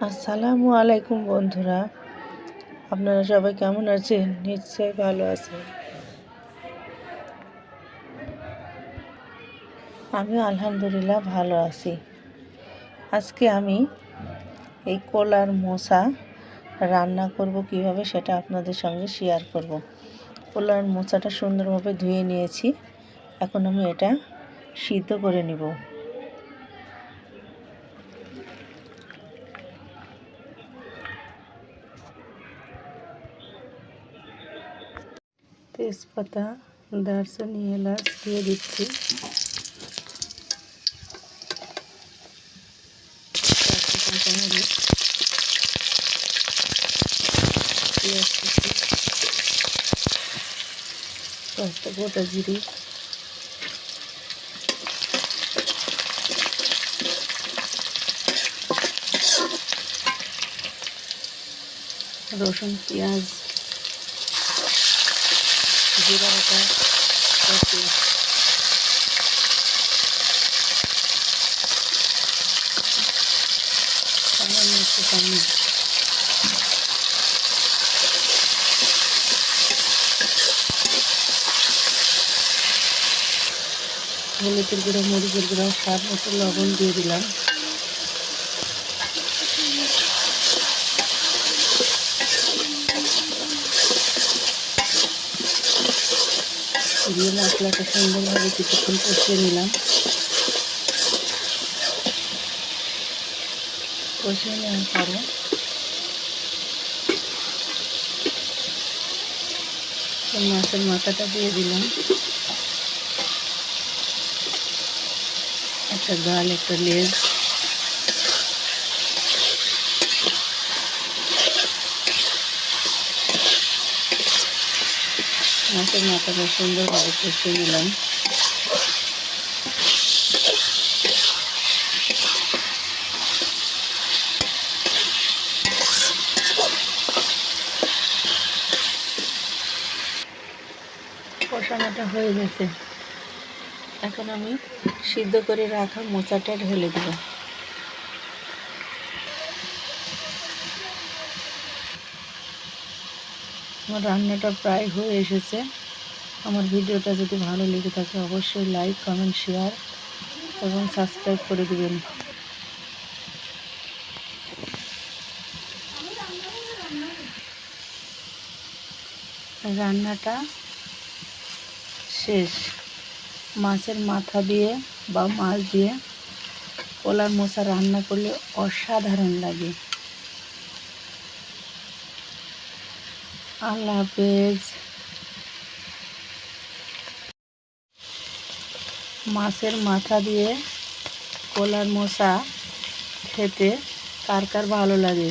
আসসালামু আলাইকুম বন্ধুরা, আপনারা সবাই কেমন আছেন? নিশ্চয়ই ভালো আছেন। আমি আলহামদুলিল্লাহ ভালো আছি। আজকে আমি এই কলার মোচা রান্না করব কিভাবে সেটা আপনাদের সঙ্গে শেয়ার করব। কলার মোচাটা সুন্দরভাবে ধুয়ে নিয়েছি, এখন আমি এটা সিদ্ধ করে নিব। তেজপাতা, দারচিনি, এলাচ দিয়ে দিচ্ছি। কাঁচামরিচ, পেঁয়াজ কুচি, কয়েকটা গোটা জিরে, রসুন, পেঁয়াজ, জিরা বাটা, কচি, সামান্য একটু পানি, হলুদের গুঁড়ো, মরিচের গুঁড়ো, স্বাদ মতো লবণ দিয়ে দিলাম। দিয়ে মশলাটা সুন্দরভাবে কিছুক্ষণ কষিয়ে নিলাম। কষিয়ে নেওয়ার পরে মাছের মাথাটা দিয়ে দিলাম, একটা গাল, একটা লেজ, মাছের মাথাটা সুন্দরভাবে কষিয়ে নিলাম। কষানোটা হয়ে গেছে, এখন আমি সিদ্ধ করে রাখা মোচাটা ঢেলে দেব। আমার রান্নাটা প্রায় হয়ে এসেছে। আমার ভিডিওটা যদি ভালো লেগে থাকে অবশ্যই লাইক, কমেন্ট, শেয়ার এবং সাবস্ক্রাইব করে দেবেন। রান্নাটা শেষ। মাছের মাথা দিয়ে বা মাছ দিয়ে কলার মোচা রান্না করলে অসাধারণ লাগে। আল্লাহ হাফেজ। মাছের মাথা দিয়ে কলার মোচা খেতে কার কার ভালো লাগে?